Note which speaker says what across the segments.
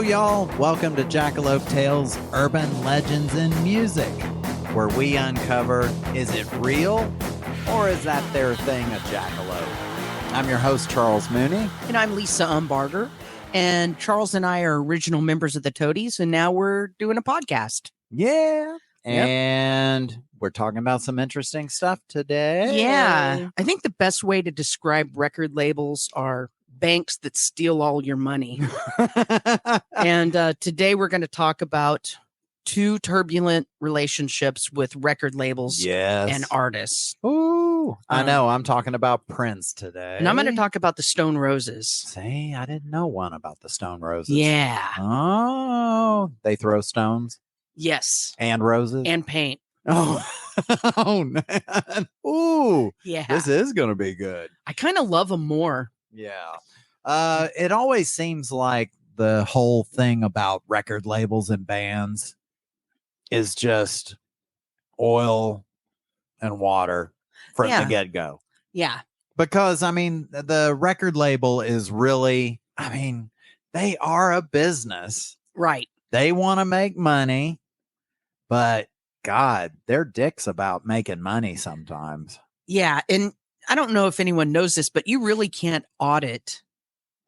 Speaker 1: Hello, y'all. Welcome to Jackalope Tales, Urban Legends in Music, where we uncover, is it real or is that their thing, a jackalope? I'm your host, Charles Mooney.
Speaker 2: And I'm Lisa Umbarger. And Charles and I are original members of the Toadies, and now we're doing a podcast.
Speaker 1: Yeah. And we're talking about some interesting stuff today.
Speaker 2: Yeah. I think the best way to describe record labels are banks that steal all your money. And today we're going to talk about two turbulent relationships with record labels and artists.
Speaker 1: Ooh, I know. I'm talking about Prince today.
Speaker 2: And I'm going to talk about the Stone Roses.
Speaker 1: See, I didn't know one about the Stone Roses.
Speaker 2: Yeah.
Speaker 1: Oh, they throw stones?
Speaker 2: Yes.
Speaker 1: And roses?
Speaker 2: And paint.
Speaker 1: Oh, oh man. Ooh.
Speaker 2: Yeah.
Speaker 1: This is going to be good.
Speaker 2: I kind of love them more.
Speaker 1: Yeah. It always seems like the whole thing about record labels and bands is just oil and water from the get-go.
Speaker 2: Yeah.
Speaker 1: Because, I mean, the record label is really, I mean, they are a business.
Speaker 2: Right.
Speaker 1: They want to make money, but God, they're dicks about making money sometimes.
Speaker 2: Yeah. And I don't know if anyone knows this, but you really can't audit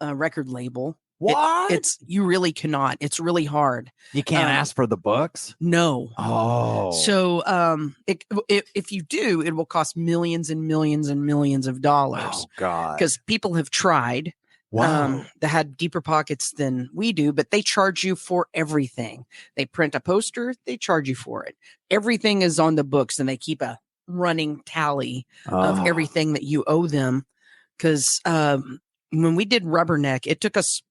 Speaker 2: a record label.
Speaker 1: What?
Speaker 2: You really cannot. It's really hard.
Speaker 1: You can't ask for the books?
Speaker 2: No.
Speaker 1: Oh.
Speaker 2: So if you do, it will cost millions and millions and millions of dollars.
Speaker 1: Oh, God.
Speaker 2: Because people have tried.
Speaker 1: Wow.
Speaker 2: That had deeper pockets than we do, but they charge you for everything. They print a poster, they charge you for it. Everything is on the books, and they keep a running tally of everything that you owe them. Because when we did Rubberneck, it took us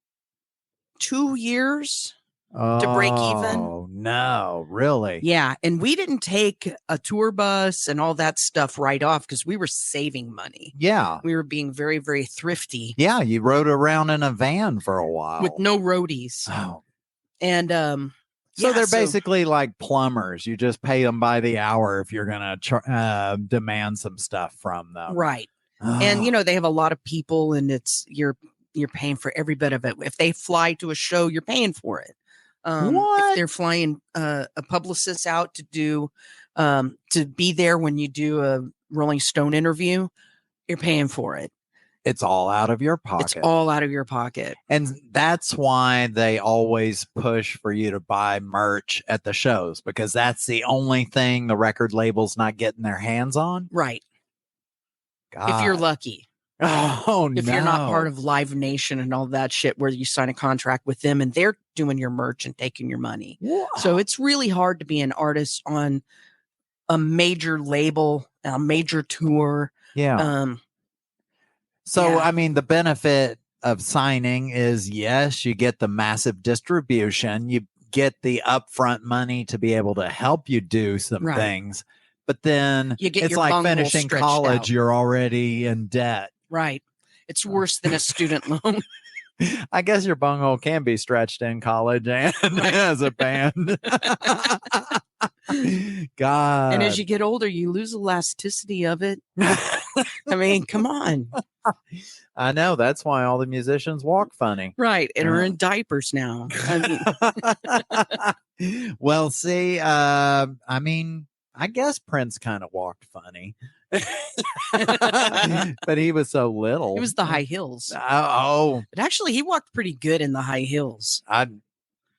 Speaker 2: 2 years to break even.
Speaker 1: Oh, no, really?
Speaker 2: Yeah. And we didn't take a tour bus and all that stuff right off because we were saving money.
Speaker 1: Yeah.
Speaker 2: We were being very, very thrifty.
Speaker 1: Yeah. You rode around in a van for a while.
Speaker 2: With no roadies.
Speaker 1: Oh.
Speaker 2: And
Speaker 1: so they're basically like plumbers. You just pay them by the hour if you're going to demand some stuff from them.
Speaker 2: Right. And, they have a lot of people, and you're paying for every bit of it. If they fly to a show, you're paying for it. If they're flying a publicist out to do to be there when you do a Rolling Stone interview, you're paying for it.
Speaker 1: It's all out of your pocket.
Speaker 2: It's all out of your pocket.
Speaker 1: And that's why they always push for you to buy merch at the shows, because that's the only thing the record label's not getting their hands on.
Speaker 2: Right.
Speaker 1: God.
Speaker 2: If you're lucky.
Speaker 1: Oh, no.
Speaker 2: If you're not part of Live Nation and all that shit where you sign a contract with them and they're doing your merch and taking your money.
Speaker 1: Wow.
Speaker 2: So it's really hard to be an artist on a major label, a major tour.
Speaker 1: Yeah. I mean, the benefit of signing is, yes, you get the massive distribution. You get the upfront money to be able to help you do some things. But then it's like finishing college.
Speaker 2: Out.
Speaker 1: You're already in debt.
Speaker 2: Right. It's worse than a student loan.
Speaker 1: I guess your bunghole can be stretched in college and as a band. God.
Speaker 2: And as you get older, you lose elasticity of it. I mean, come on.
Speaker 1: I know. That's why all the musicians walk funny.
Speaker 2: Right. And are in diapers now. I
Speaker 1: mean. Well, see, I mean, I guess Prince kind of walked funny. But he was so little.
Speaker 2: It was the high heels.
Speaker 1: But
Speaker 2: actually, he walked pretty good in the high heels.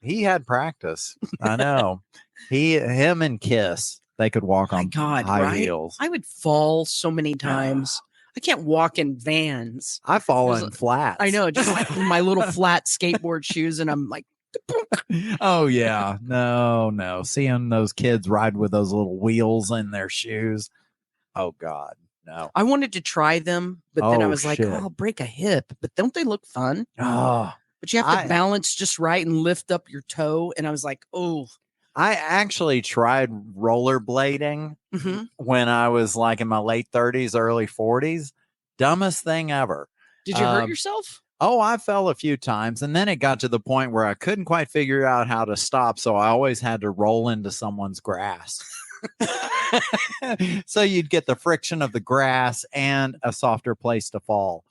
Speaker 1: He had practice. I know. Him and Kiss, they could walk on high heels.
Speaker 2: I would fall so many times. I can't walk in Vans.
Speaker 1: I fall in flats.
Speaker 2: I know, just like my little flat skateboard shoes, and I'm like,
Speaker 1: oh yeah, no. Seeing those kids ride with those little wheels in their shoes. Oh God, no.
Speaker 2: I wanted to try them, but then I was like, I'll break a hip. But don't they look fun?
Speaker 1: Oh,
Speaker 2: but you have to balance just right and lift up your toe. And I was like, oh.
Speaker 1: I actually tried rollerblading when I was like in my late 30s, early 40s. Dumbest thing ever.
Speaker 2: Did you hurt yourself?
Speaker 1: Oh, I fell a few times, and then it got to the point where I couldn't quite figure out how to stop, so I always had to roll into someone's grass. So you'd get the friction of the grass and a softer place to fall.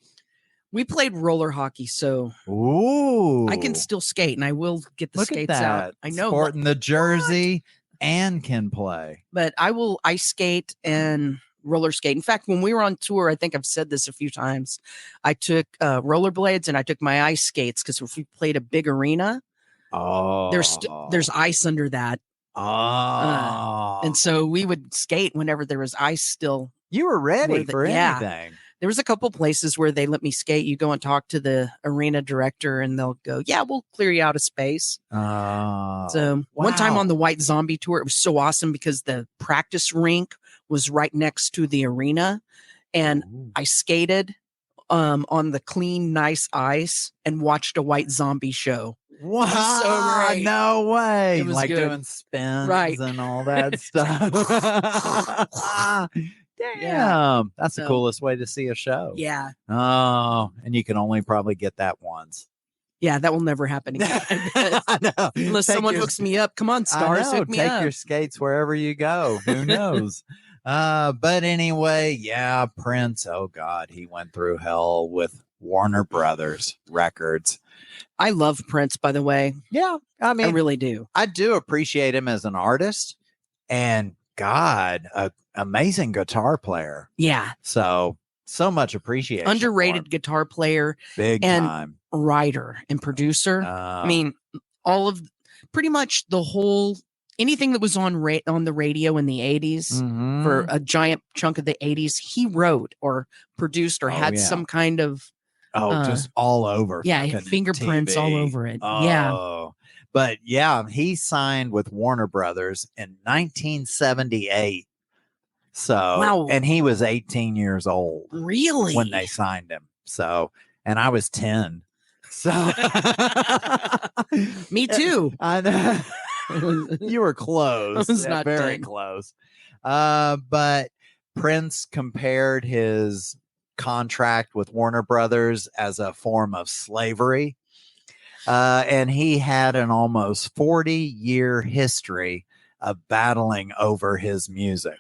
Speaker 2: We played roller hockey, so
Speaker 1: Ooh.
Speaker 2: I can still skate, and I will get the
Speaker 1: Look
Speaker 2: skates
Speaker 1: at that.
Speaker 2: out. I know.
Speaker 1: Sporting the jersey and can play.
Speaker 2: But I will ice skate and roller skate. In fact, when we were on tour, I think I've said this a few times, I took rollerblades and I took my ice skates because if we played a big arena, there's ice under that. And so we would skate whenever there was ice still.
Speaker 1: You were ready for anything.
Speaker 2: There was a couple places where they let me skate. You go and talk to the arena director and they'll go, yeah, we'll clear you out of space. So one time on the White Zombie tour, it was so awesome because the practice rink was right next to the arena. And I skated on the clean, nice ice and watched a White Zombie show.
Speaker 1: Wow.
Speaker 2: So great.
Speaker 1: No way.
Speaker 2: It was
Speaker 1: like
Speaker 2: good.
Speaker 1: Doing spins
Speaker 2: Right.
Speaker 1: and all that stuff. Damn.
Speaker 2: Yeah.
Speaker 1: That's the coolest way to see a show.
Speaker 2: Yeah.
Speaker 1: Oh, and you can only probably get that once.
Speaker 2: Yeah, that will never happen again.
Speaker 1: I know.
Speaker 2: Unless someone hooks me up. Come on, stars, hook me up.
Speaker 1: Take your skates wherever you go. Who knows? But anyway, yeah, Prince. Oh God, he went through hell with Warner Brothers Records.
Speaker 2: I love Prince, by the way.
Speaker 1: Yeah, I mean,
Speaker 2: I really do.
Speaker 1: I do appreciate him as an artist, and God, an amazing guitar player.
Speaker 2: Yeah.
Speaker 1: So much appreciation.
Speaker 2: Underrated guitar player,
Speaker 1: big
Speaker 2: and
Speaker 1: time
Speaker 2: writer and producer. I mean, all of pretty much the whole anything that was on the radio in the 80s for a giant chunk of the 80s, he wrote or produced or had some kind of
Speaker 1: just all over.
Speaker 2: Fingerprints
Speaker 1: TV.
Speaker 2: All over it. Yeah.
Speaker 1: But yeah, he signed with Warner Brothers in 1978. So,
Speaker 2: wow.
Speaker 1: And he was 18 years old.
Speaker 2: Really?
Speaker 1: When they signed him. So, and I was 10. So,
Speaker 2: me too.
Speaker 1: I know. You were close.
Speaker 2: I was not
Speaker 1: very
Speaker 2: 10.
Speaker 1: Close. But Prince compared his contract with Warner Brothers as a form of slavery. And he had an almost 40-year history of battling over his music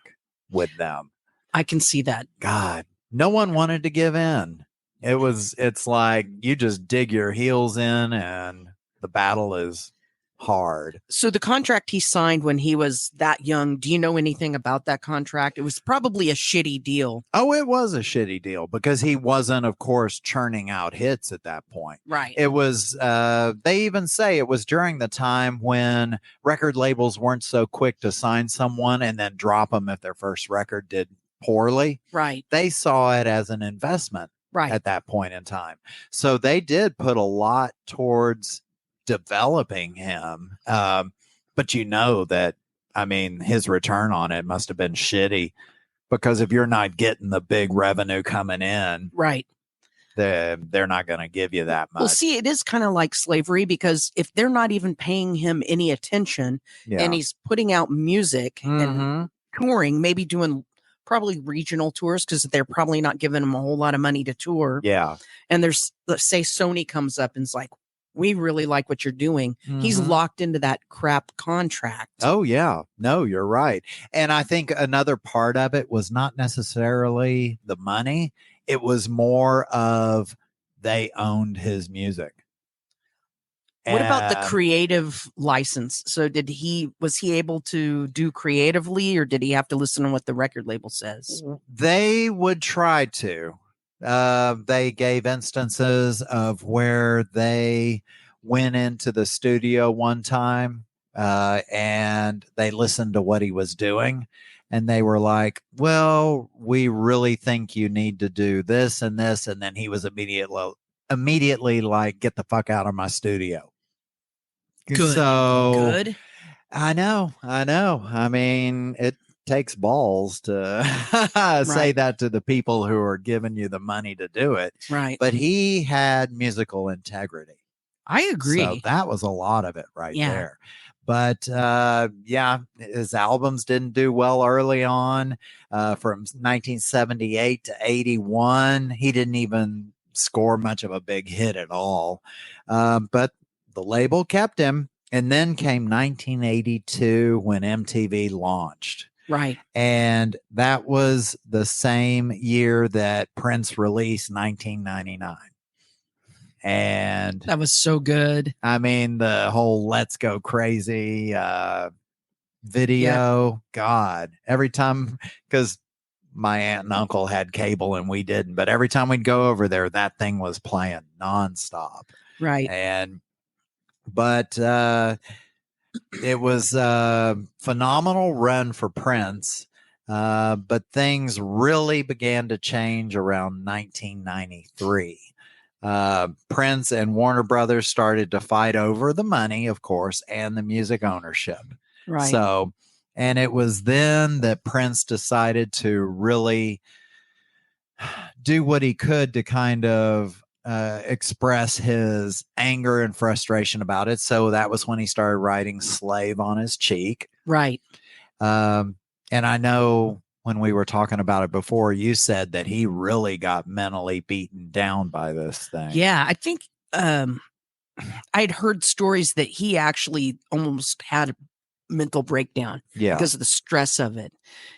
Speaker 1: with them.
Speaker 2: I can see that.
Speaker 1: God, no one wanted to give in. It's like you just dig your heels in and the battle is hard.
Speaker 2: So the contract he signed when he was that young, do you know anything about that contract? It was probably a shitty deal.
Speaker 1: Oh, it was a shitty deal because he wasn't, of course, churning out hits at that point.
Speaker 2: Right.
Speaker 1: It was, they even say it was during the time when record labels weren't so quick to sign someone and then drop them if their first record did poorly.
Speaker 2: Right.
Speaker 1: They saw it as an investment at that point in time. So they did put a lot towards developing him. But you know that, I mean, his return on it must have been shitty because if you're not getting the big revenue coming in,
Speaker 2: right,
Speaker 1: they're not going to give you that much.
Speaker 2: Well, see, it is kind of like slavery because if they're not even paying him any attention and he's putting out music and touring, maybe doing probably regional tours because they're probably not giving him a whole lot of money to tour.
Speaker 1: Yeah.
Speaker 2: And there's, let's say Sony comes up and is like, we really like what you're doing. He's locked into that crap contract.
Speaker 1: Oh, yeah. No, you're right. And I think another part of it was not necessarily the money. It was more of they owned his music.
Speaker 2: What about the creative license? So was he able to do creatively or did he have to listen to what the record label says?
Speaker 1: They would try to. They gave instances of where they went into the studio one time and they listened to what he was doing and they were like, well, we really think you need to do this and this. And then he was immediately like, get the fuck out of my studio.
Speaker 2: Good.
Speaker 1: So
Speaker 2: good.
Speaker 1: I know. I mean, it takes balls to say that to the people who are giving you the money to do it.
Speaker 2: Right.
Speaker 1: But he had musical integrity.
Speaker 2: I agree.
Speaker 1: So that was a lot of it there. But his albums didn't do well early on. From 1978 to 81, he didn't even score much of a big hit at all. But the label kept him. And then came 1982 when MTV launched.
Speaker 2: Right.
Speaker 1: And that was the same year that Prince released 1999. And
Speaker 2: that was so good.
Speaker 1: I mean, the whole Let's Go Crazy video, God, every time, because my aunt and uncle had cable and we didn't, but every time we'd go over there, that thing was playing nonstop.
Speaker 2: Right.
Speaker 1: But it was a phenomenal run for Prince. But things really began to change around 1993. Prince and Warner Brothers started to fight over the money, of course, and the music ownership.
Speaker 2: Right.
Speaker 1: So, and it was then that Prince decided to really do what he could to kind of express his anger and frustration about it. So that was when he started writing Slave on his cheek.
Speaker 2: Right.
Speaker 1: And I know when we were talking about it before, you said that he really got mentally beaten down by this thing.
Speaker 2: Yeah, I think I'd heard stories that he actually almost had a mental breakdown because of the stress of it.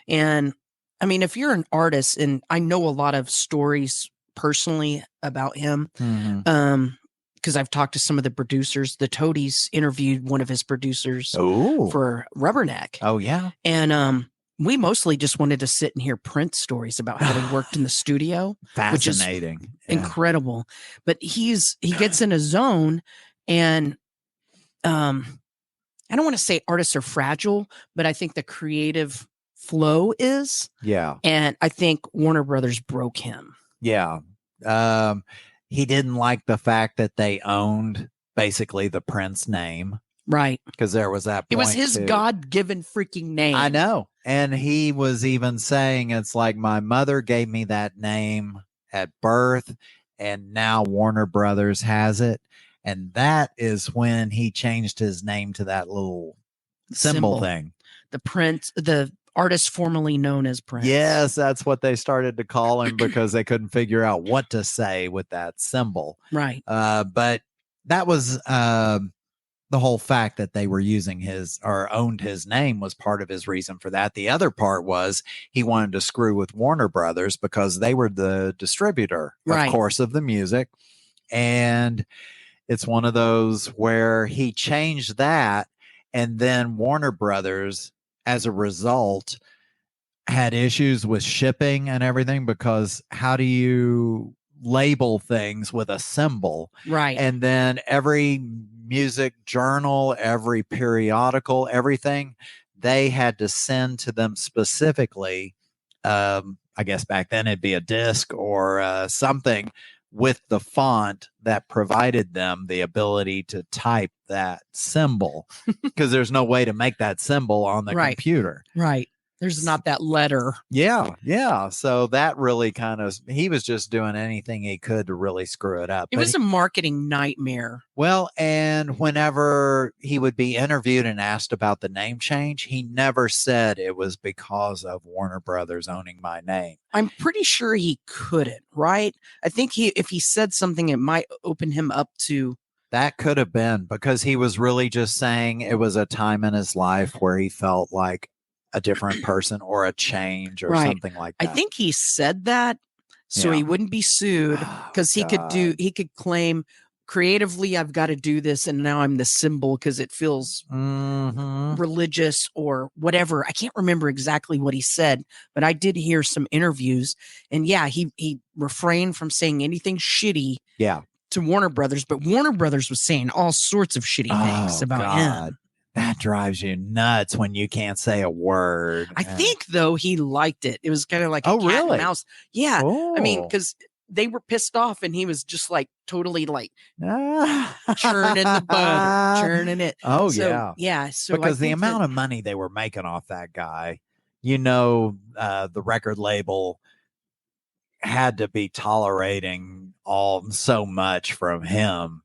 Speaker 2: And I mean, if you're an artist, and I know a lot of stories personally about him, because I've talked to some of the producers. The Toadies interviewed one of his producers for Rubberneck.
Speaker 1: Oh, yeah.
Speaker 2: And we mostly just wanted to sit and hear Prince stories about how he worked in the studio.
Speaker 1: Fascinating.
Speaker 2: Which is incredible. But he gets in a zone, and I don't want to say artists are fragile, but I think the creative flow is.
Speaker 1: Yeah.
Speaker 2: And I think Warner Brothers broke him.
Speaker 1: Yeah. He didn't like the fact that they owned basically the Prince name.
Speaker 2: Right.
Speaker 1: Because there was that point.
Speaker 2: It was his God-given freaking name.
Speaker 1: I know. And he was even saying, it's like, my mother gave me that name at birth, and now Warner Brothers has it. And that is when he changed his name to that little symbol thing.
Speaker 2: The Prince, the artist formerly known as Prince.
Speaker 1: Yes, that's what they started to call him because they couldn't figure out what to say with that symbol.
Speaker 2: Right.
Speaker 1: But that was the whole fact that they were using his or owned his name was part of his reason for that. The other part was he wanted to screw with Warner Brothers because they were the distributor, of course, of the music. And it's one of those where he changed that, and then Warner Brothers, as a result, had issues with shipping and everything, because how do you label things with a symbol?
Speaker 2: Right.
Speaker 1: And then every music journal, every periodical, everything, they had to send to them specifically, I guess back then it'd be a disc or something with the font that provided them the ability to type that symbol, because there's no way to make that symbol on the computer.
Speaker 2: Right. There's not that letter.
Speaker 1: Yeah. Yeah. So that really kind of, he was just doing anything he could to really screw it up.
Speaker 2: It was a marketing nightmare.
Speaker 1: Well, and whenever he would be interviewed and asked about the name change, he never said it was because of Warner Brothers owning my name.
Speaker 2: I'm pretty sure he couldn't, right? I think if he said something, it might open him up to.
Speaker 1: That could have been, because he was really just saying it was a time in his life where he felt like a different person or a change or something like that.
Speaker 2: I think he said that so he wouldn't be sued, because he could claim creatively, I've got to do this, and now I'm the symbol because it feels religious or whatever. I can't remember exactly what he said, but I did hear some interviews, and he refrained from saying anything shitty to Warner Brothers, but Warner Brothers was saying all sorts of shitty things about him.
Speaker 1: That drives you nuts when you can't say a word.
Speaker 2: I think, though, he liked it. It was kind of like a cat and mouse. Yeah. I mean, because they were pissed off, and he was just like totally like churning the butter, churning it.
Speaker 1: Oh,
Speaker 2: so, yeah. So
Speaker 1: because the amount of money they were making off that guy, the record label had to be tolerating so much from him.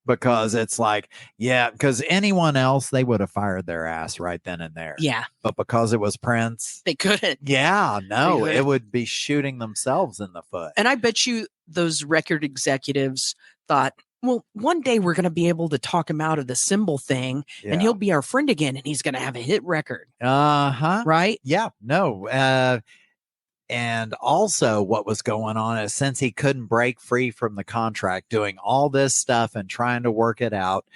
Speaker 1: Because it's like, because anyone else, they would have fired their ass right then and there.
Speaker 2: Yeah.
Speaker 1: But because it was Prince,
Speaker 2: they couldn't.
Speaker 1: Yeah, no, it would be shooting themselves in the foot.
Speaker 2: And I bet you those record executives thought, well, one day we're going to be able to talk him out of the symbol thing, and he'll be our friend again, and he's going to have a hit record.
Speaker 1: Uh-huh.
Speaker 2: Right?
Speaker 1: Yeah, no. And also what was going on is since he couldn't break free from the contract, doing all this stuff and trying to work it out,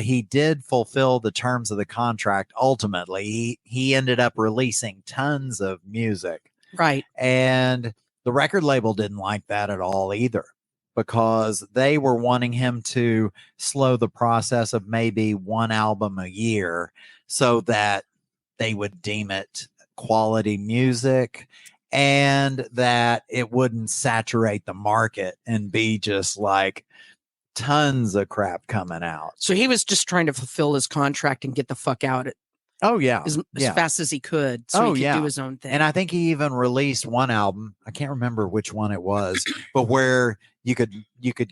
Speaker 1: he did fulfill the terms of the contract. Ultimately, he ended up releasing tons of music.
Speaker 2: Right.
Speaker 1: And the record label didn't like that at all either, because they were wanting him to slow the process of maybe one album a year so that they would deem it quality music and that it wouldn't saturate the market and be just like tons of crap coming out.
Speaker 2: So he was just trying to fulfill his contract and get the fuck out as fast as he could, so he could do his own thing.
Speaker 1: And I think he even released one album. I can't remember which one it was, but where you could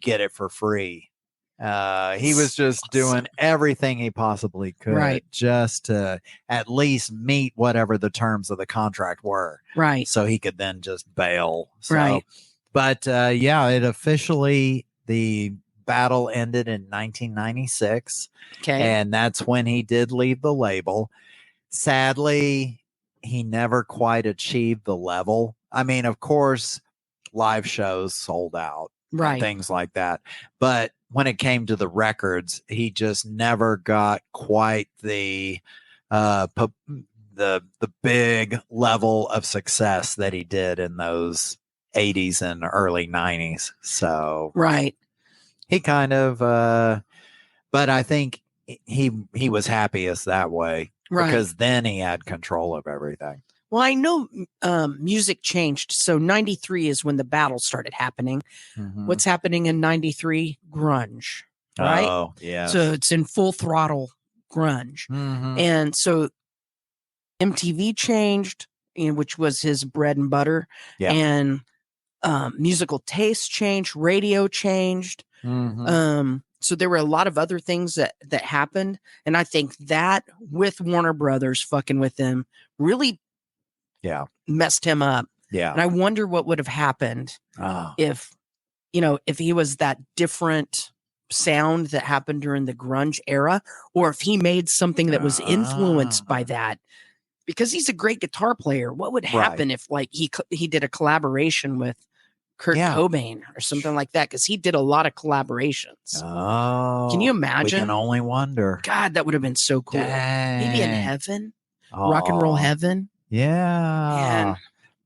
Speaker 1: get it for free. He was just doing everything he possibly could just to at least meet whatever the terms of the contract were.
Speaker 2: Right.
Speaker 1: So he could then just bail. So, but it officially, the battle ended in 1996.
Speaker 2: Okay.
Speaker 1: And that's when he did leave the label. Sadly, he never quite achieved the level. I mean, of course, live shows sold out.
Speaker 2: Right.
Speaker 1: Things like that. But when it came to the records, he just never got quite the big level of success that he did in those 80s and early 90s. So he kind of but I think he was happiest that way, because then he had control of everything.
Speaker 2: Well, I know music changed. So 93 is when the battle started happening.
Speaker 1: Mm-hmm.
Speaker 2: What's happening in 93? Grunge, right?
Speaker 1: Oh, yeah.
Speaker 2: So it's in full throttle grunge.
Speaker 1: Mm-hmm.
Speaker 2: And so MTV changed, which was his bread and butter.
Speaker 1: Yeah.
Speaker 2: And musical taste changed. Radio changed.
Speaker 1: Mm-hmm.
Speaker 2: So there were a lot of other things that happened. And I think that with Warner Brothers fucking with him really messed him up.
Speaker 1: Yeah.
Speaker 2: And I wonder what would have happened if he was that different sound that happened during the grunge era, or if he made something that was influenced by that, because he's a great guitar player. What would happen if like he did a collaboration with Kurt Cobain or something like that? Because he did a lot of collaborations.
Speaker 1: Oh,
Speaker 2: can you imagine?
Speaker 1: We can only wonder.
Speaker 2: God, that would have been so cool.
Speaker 1: Dang.
Speaker 2: Maybe in heaven, rock and roll heaven.
Speaker 1: Yeah,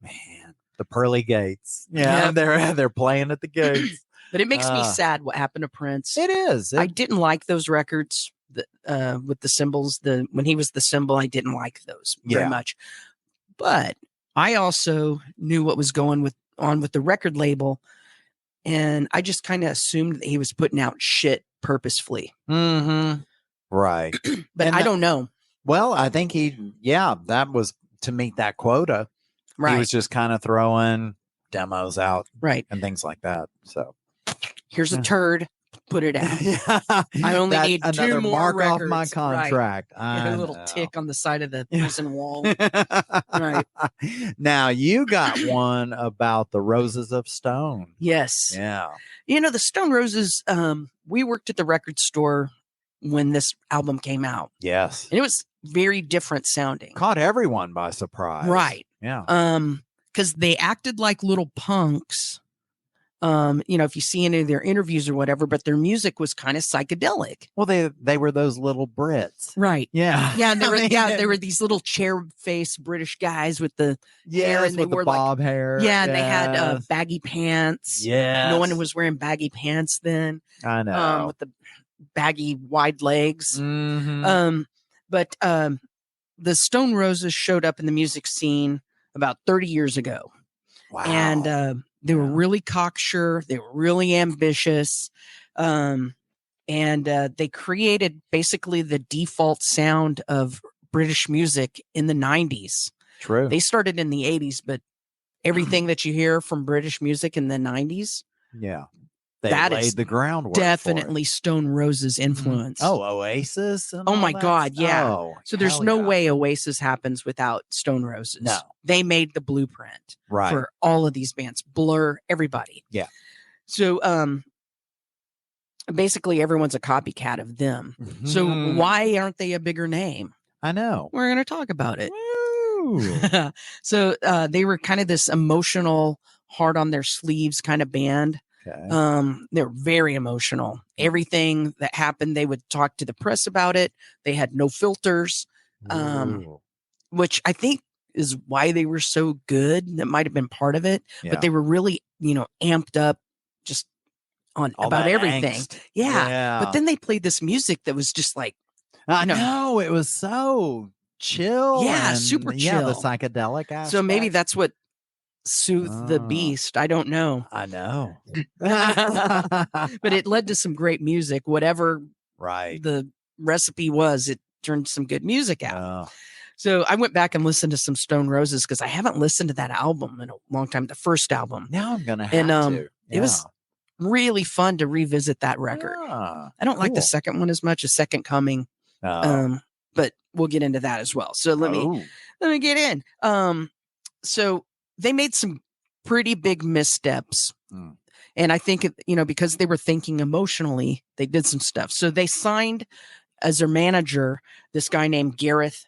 Speaker 1: man, the pearly gates. Yeah, they're playing at the gates.
Speaker 2: But it makes me sad what happened to Prince.
Speaker 1: It is.
Speaker 2: I didn't like those records with the symbols. When he was the symbol, I didn't like those very much. But I also knew what was going on with the record label, and I just kind of assumed that he was putting out shit purposefully.
Speaker 1: Mm-hmm. Right.
Speaker 2: But I don't know.
Speaker 1: Well, I think that was to meet that quota.
Speaker 2: Right.
Speaker 1: He was just kind of throwing demos out.
Speaker 2: Right.
Speaker 1: And things like that. So
Speaker 2: here's a turd. Put it out. I only need two more
Speaker 1: mark
Speaker 2: records.
Speaker 1: Off my contract.
Speaker 2: Right. A little tick on the side of the prison wall. Right.
Speaker 1: Now you got one about the Roses of Stone.
Speaker 2: Yes.
Speaker 1: Yeah.
Speaker 2: The Stone Roses. We worked at the record store when this album came out.
Speaker 1: Yes.
Speaker 2: And it was very different sounding.
Speaker 1: Caught everyone by surprise.
Speaker 2: Right.
Speaker 1: Yeah.
Speaker 2: Because they acted like little punks. If you see any of their interviews or whatever, but their music was kind of psychedelic.
Speaker 1: Well, they were those little Brits.
Speaker 2: Right.
Speaker 1: Yeah.
Speaker 2: Yeah. They were these little chair face British guys with the hair, and they wore
Speaker 1: the bob hair.
Speaker 2: Yeah. And they had baggy pants.
Speaker 1: Yeah.
Speaker 2: No one was wearing baggy pants then.
Speaker 1: I know.
Speaker 2: With the baggy wide legs.
Speaker 1: Mm-hmm.
Speaker 2: But the Stone Roses showed up in the music scene about 30 years ago.
Speaker 1: Wow.
Speaker 2: And they were really cocksure. They were really ambitious. And they created basically the default sound of British music in the 90s.
Speaker 1: True.
Speaker 2: They started in the 80s, but everything that you hear from British music in the 90s.
Speaker 1: Yeah. They laid the groundwork.
Speaker 2: Definitely Stone Roses influence.
Speaker 1: Oh, Oasis.
Speaker 2: Oh my God. Yeah.
Speaker 1: Oh,
Speaker 2: so there's no way Oasis happens without Stone Roses.
Speaker 1: No.
Speaker 2: They made the blueprint
Speaker 1: right.
Speaker 2: for all of these bands. Blur, everybody.
Speaker 1: Yeah.
Speaker 2: So basically everyone's a copycat of them.
Speaker 1: Mm-hmm.
Speaker 2: So why aren't they a bigger name?
Speaker 1: I know.
Speaker 2: We're going to talk about it.
Speaker 1: Woo. Ooh.
Speaker 2: So they were kind of this emotional, hard on their sleeves kind of band.
Speaker 1: Okay.
Speaker 2: They were very emotional. Everything that happened, they would talk to the press about it. They had no filters,
Speaker 1: Ooh.
Speaker 2: which I think is why they were so good. That might have been part of it,
Speaker 1: Yeah.
Speaker 2: but they were really, amped up just on
Speaker 1: All
Speaker 2: about
Speaker 1: that
Speaker 2: everything.
Speaker 1: angst.
Speaker 2: Yeah. But then they played this music that was just like,
Speaker 1: I know it was so chill.
Speaker 2: Yeah,
Speaker 1: and,
Speaker 2: super
Speaker 1: Yeah, the
Speaker 2: chill.
Speaker 1: psychedelic aspect.
Speaker 2: So maybe that's what soothed the beast. I don't know.
Speaker 1: I know.
Speaker 2: But it led to some great music. Whatever
Speaker 1: Right.
Speaker 2: the recipe was, it turned some good music out.
Speaker 1: Oh.
Speaker 2: So I went back and listened to some Stone Roses because I haven't listened to that album in a long time, the first album.
Speaker 1: Now I'm gonna have to.
Speaker 2: It was really fun to revisit that record.
Speaker 1: Yeah,
Speaker 2: I don't like the second one as much as Second Coming. But we'll get into that as well. So let me get in. So they made some pretty big missteps. And I think, because they were thinking emotionally, they did some stuff. So they signed as their manager this guy named Gareth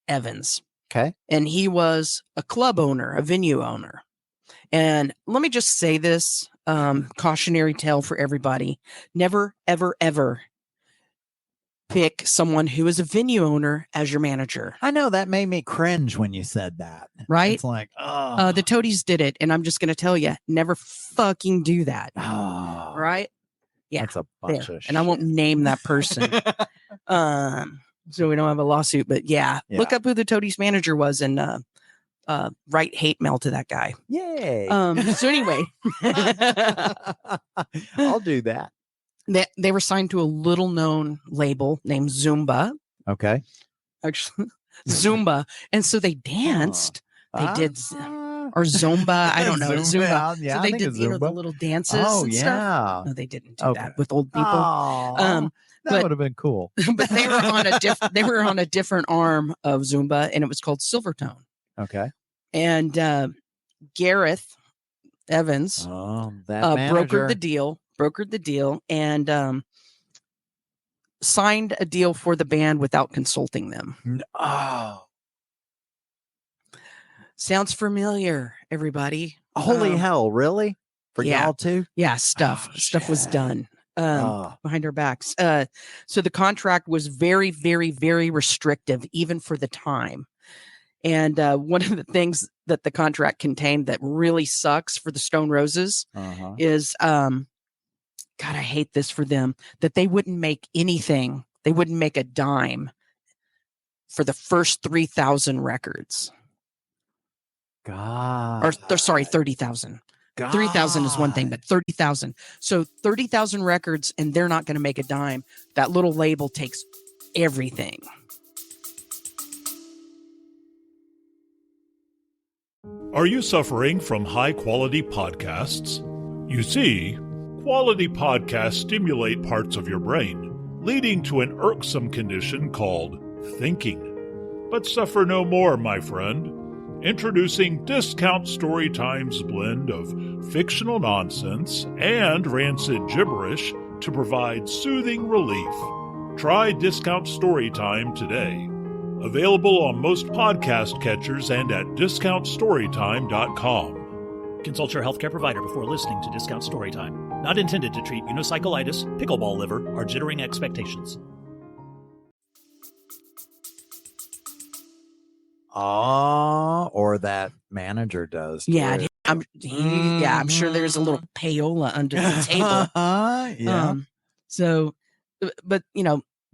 Speaker 2: Evans.
Speaker 1: Okay.
Speaker 2: And he was a club owner, a venue owner. And let me just say this cautionary tale for everybody. Never, ever, ever pick someone who is a venue owner as your manager.
Speaker 1: I know that made me cringe when you said that.
Speaker 2: Right?
Speaker 1: It's like, oh.
Speaker 2: The Toadies did it. And I'm just going to tell you, never fucking do that.
Speaker 1: Oh.
Speaker 2: Right? Yeah.
Speaker 1: That's a bunch of shit.
Speaker 2: And I won't name that person. So we don't have a lawsuit, but yeah. Look up who the Toadies manager was and write hate mail to that guy.
Speaker 1: Yay.
Speaker 2: So anyway,
Speaker 1: I'll do that.
Speaker 2: They were signed to a little known label named Zumba.
Speaker 1: Okay.
Speaker 2: Actually, Zumba. And so they danced. They did, or Zumba. I don't know. Zumba.
Speaker 1: Yeah,
Speaker 2: so they did, the little dances.
Speaker 1: Oh,
Speaker 2: and
Speaker 1: yeah.
Speaker 2: Stuff. No, they didn't do that with old people.
Speaker 1: That would have been cool.
Speaker 2: But they were on a different arm of Zumba, and it was called Silvertone.
Speaker 1: Okay.
Speaker 2: And Gareth Evans brokered the deal and signed a deal for the band without consulting them.
Speaker 1: Oh.
Speaker 2: Sounds familiar, everybody.
Speaker 1: Holy hell, really? For y'all too?
Speaker 2: Yeah, stuff was done behind our backs. So the contract was very, very, very restrictive, even for the time. And one of the things that the contract contained that really sucks for the Stone Roses is, God, I hate this for them, that they wouldn't make anything. They wouldn't make a dime for the first 3,000 records.
Speaker 1: God.
Speaker 2: Or sorry, 30,000. 3,000 is one thing, but 30,000. So 30,000 records, and they're not going to make a dime. That little label takes everything.
Speaker 3: Are you suffering from high-quality podcasts? You see, quality podcasts stimulate parts of your brain, leading to an irksome condition called thinking. But suffer no more, my friend. Introducing Discount Storytime's blend of fictional nonsense and rancid gibberish to provide soothing relief. Try Discount Storytime today. Available on most podcast catchers and at discountstorytime.com.
Speaker 4: Consult your healthcare provider before listening to Discount Storytime. Not intended to treat unicyclitis, pickleball liver, or jittering expectations.
Speaker 1: Or that manager does.
Speaker 2: Yeah,
Speaker 1: too.
Speaker 2: I'm sure there's a little payola under the table.
Speaker 1: Yeah.
Speaker 2: So, but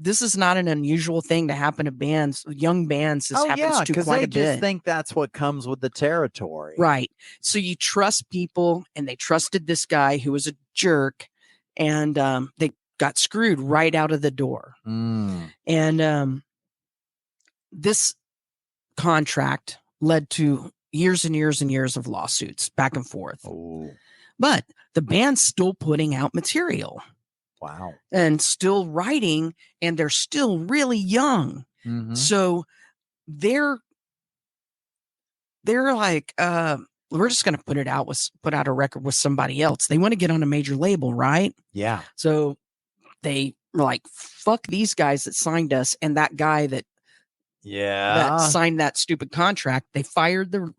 Speaker 2: this is not an unusual thing to happen to bands, young bands. This happens to quite a bit.
Speaker 1: They just think that's what comes with the territory.
Speaker 2: Right. So you trust people, and they trusted this guy who was a jerk, and they got screwed right out of the door. And this contract led to years and years and years of lawsuits back and forth. But the band's still putting out material.
Speaker 1: Wow.
Speaker 2: And still writing, and they're still really young. So they're like, we're just going to put out a record with somebody else. They want to get on a major label, right?
Speaker 1: Yeah.
Speaker 2: So they were like, fuck these guys that signed us, and that guy that
Speaker 1: Yeah.
Speaker 2: signed that stupid contract. They fired the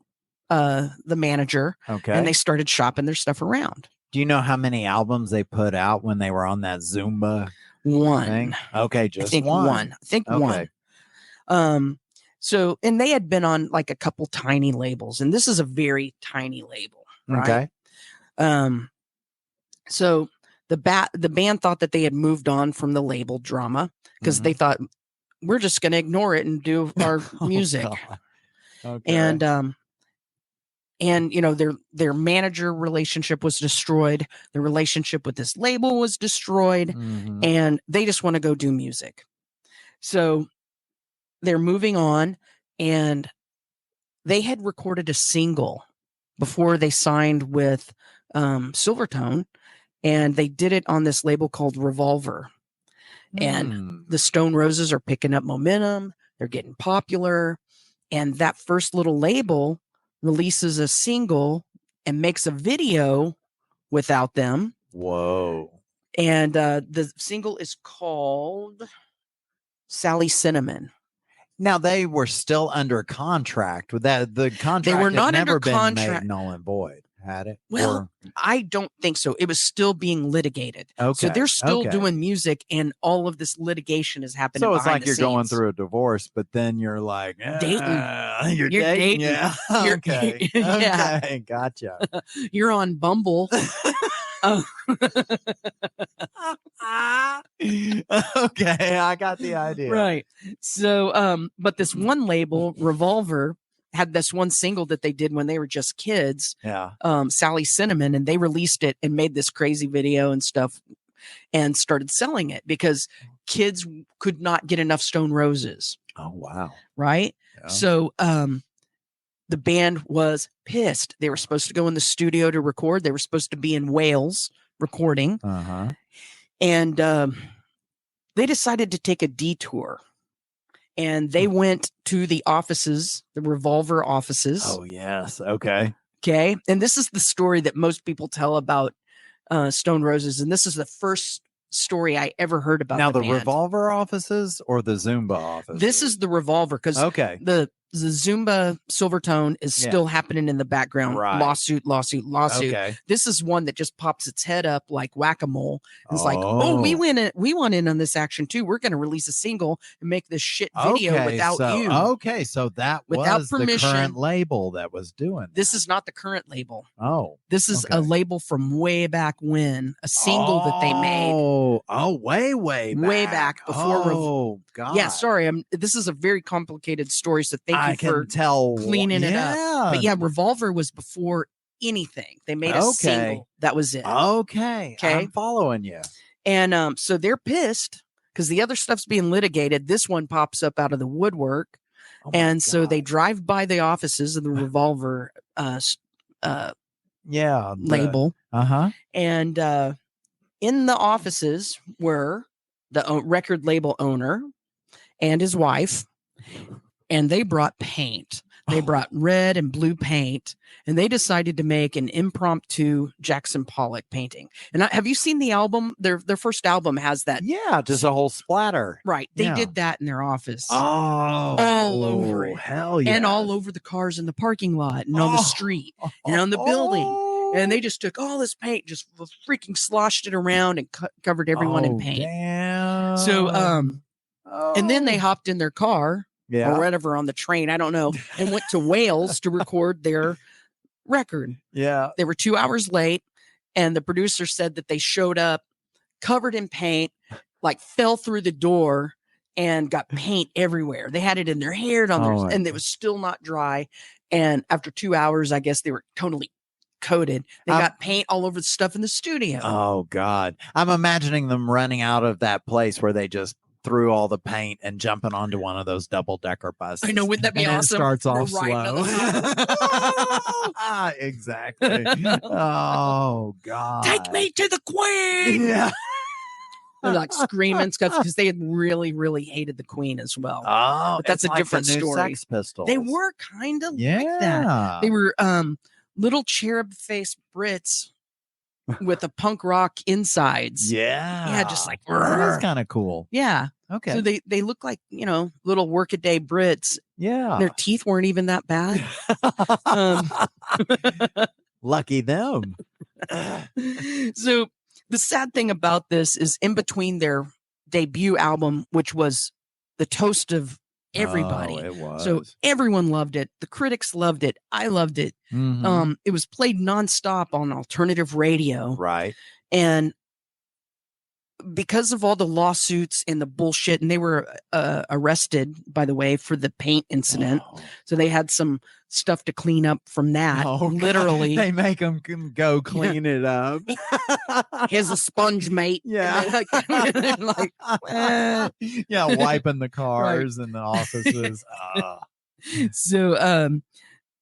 Speaker 2: manager,
Speaker 1: Okay.
Speaker 2: and they started shopping their stuff around.
Speaker 1: Do you know how many albums they put out when they were on that Zumba
Speaker 2: One.
Speaker 1: thing? Okay, just
Speaker 2: I think
Speaker 1: one.
Speaker 2: I think
Speaker 1: Okay.
Speaker 2: one. So, and they had been on like a couple tiny labels, and this is a very tiny label, right?
Speaker 1: Okay.
Speaker 2: So the band thought that they had moved on from the label drama because they thought we're just going to ignore it and do our music.
Speaker 1: Okay.
Speaker 2: And you know, their manager relationship was destroyed. The relationship with this label was destroyed, and they just want to go do music. So they're moving on, and they had recorded a single before they signed with Silvertone, and they did it on this label called Revolver. And the Stone Roses are picking up momentum. They're getting popular. And that first little label releases a single and makes a video without them.
Speaker 1: Whoa.
Speaker 2: And the single is called Sally Cinnamon.
Speaker 1: Now they were still under contract with that. The contract
Speaker 2: They were
Speaker 1: had
Speaker 2: not
Speaker 1: never
Speaker 2: under
Speaker 1: been
Speaker 2: contract.
Speaker 1: made null and void, had it?
Speaker 2: Well, I don't think so. It was still being litigated.
Speaker 1: Okay.
Speaker 2: So they're still doing music, and all of this litigation is happening.
Speaker 1: So it's
Speaker 2: behind
Speaker 1: like
Speaker 2: the
Speaker 1: you're going
Speaker 2: scenes.
Speaker 1: through a divorce, but then you're like
Speaker 2: Dating.
Speaker 1: You're
Speaker 2: You're
Speaker 1: dating.
Speaker 2: dating.
Speaker 1: Yeah.
Speaker 2: You're-
Speaker 1: Okay.
Speaker 2: Yeah.
Speaker 1: Okay. Gotcha.
Speaker 2: You're on Bumble.
Speaker 1: Okay, I got the idea.
Speaker 2: Right. So, but this one label, Revolver, had this one single that they did when they were just kids,
Speaker 1: Yeah.
Speaker 2: Sally Cinnamon, and they released it and made this crazy video and stuff and started selling it because kids could not get enough Stone Roses.
Speaker 1: Oh wow.
Speaker 2: Right.
Speaker 1: Yeah.
Speaker 2: So, the band was pissed. They were supposed to go in the studio to record. They were supposed to be in Wales recording. And they decided to take a detour. And they went to the offices, the Revolver offices.
Speaker 1: Oh yes. Okay.
Speaker 2: Okay. And this is the story that most people tell about Stone Roses. And this is the first story I ever heard about.
Speaker 1: Now the
Speaker 2: band.
Speaker 1: Revolver offices or the Zumba offices?
Speaker 2: This is the Revolver because the Zumba Silvertone is still happening in the background.
Speaker 1: Right.
Speaker 2: Lawsuit.
Speaker 1: Okay.
Speaker 2: This is one that just pops its head up like whack-a-mole. It's like, oh, we want in on this action too. We're going to release a single and make this shit video without you.
Speaker 1: Okay, so that
Speaker 2: Without
Speaker 1: was
Speaker 2: permission.
Speaker 1: the current label that was doing
Speaker 2: This is not the current label.
Speaker 1: Oh.
Speaker 2: This is a label from way back when, a single that they made. Way back before.
Speaker 1: God.
Speaker 2: Yeah, sorry. This is a very complicated story, so thank
Speaker 1: I
Speaker 2: you for
Speaker 1: can tell
Speaker 2: cleaning it up. But yeah, Revolver was before anything. They made a single. That was it.
Speaker 1: Okay. I'm following you.
Speaker 2: And so they're pissed because the other stuff's being litigated. This one pops up out of the woodwork. And so they drive by the offices of the Revolver label. And in the offices were the record label owner and his wife, and they brought paint. They brought red and blue paint, and they decided to make an impromptu Jackson Pollock painting. And have you seen the album? Their first album has that.
Speaker 1: Yeah, just a whole splatter.
Speaker 2: Right. They did that in their office.
Speaker 1: Oh,
Speaker 2: all over it.
Speaker 1: Hell yeah.
Speaker 2: And all over the cars in the parking lot and on the street and on the building. And they just took all this paint, just freaking sloshed it around and covered everyone in paint.
Speaker 1: Damn.
Speaker 2: So, and then they hopped in their car or whatever on the train, I don't know, and went to Wales to record their record.
Speaker 1: Yeah.
Speaker 2: They were 2 hours late, and the producer said that they showed up covered in paint, like fell through the door and got paint everywhere. They had it in their hair and it was still not dry. And after 2 hours, I guess they were totally coated. They got paint all over the stuff in the studio.
Speaker 1: Oh God. I'm imagining them running out of that place where they just threw all the paint and jumping onto one of those double-decker buses.
Speaker 2: I know, wouldn't that be
Speaker 1: and
Speaker 2: awesome?
Speaker 1: It starts off
Speaker 2: Right
Speaker 1: slow. Exactly. Oh God.
Speaker 2: Take me to the Queen.
Speaker 1: Yeah.
Speaker 2: They're like screaming stuff because they had really, really hated the Queen as well.
Speaker 1: Oh,
Speaker 2: but that's a
Speaker 1: like
Speaker 2: different
Speaker 1: the new
Speaker 2: story.
Speaker 1: Sex Pistols.
Speaker 2: They were kind of like that. They were little cherub faced Brits with a punk rock insides.
Speaker 1: Yeah.
Speaker 2: Yeah, just like
Speaker 1: that is kind of cool.
Speaker 2: Yeah.
Speaker 1: Okay.
Speaker 2: So they look like, little workaday Brits.
Speaker 1: Yeah.
Speaker 2: Their teeth weren't even that bad.
Speaker 1: Lucky them.
Speaker 2: So the sad thing about this is in between their debut album, which was the toast of everybody.
Speaker 1: Oh, it was.
Speaker 2: So everyone loved it. The critics loved it. I loved it.
Speaker 1: Mhm.
Speaker 2: It was played nonstop on alternative radio.
Speaker 1: Right.
Speaker 2: And because of all the lawsuits and the bullshit, and they were arrested, by the way, for the paint incident.
Speaker 1: Oh.
Speaker 2: So they had some stuff to clean up from that.
Speaker 1: Oh, God.
Speaker 2: Literally.
Speaker 1: They make them go clean it up.
Speaker 2: Here's a sponge, mate.
Speaker 1: Yeah.
Speaker 2: Like,
Speaker 1: yeah, wiping the cars and the offices.
Speaker 2: So,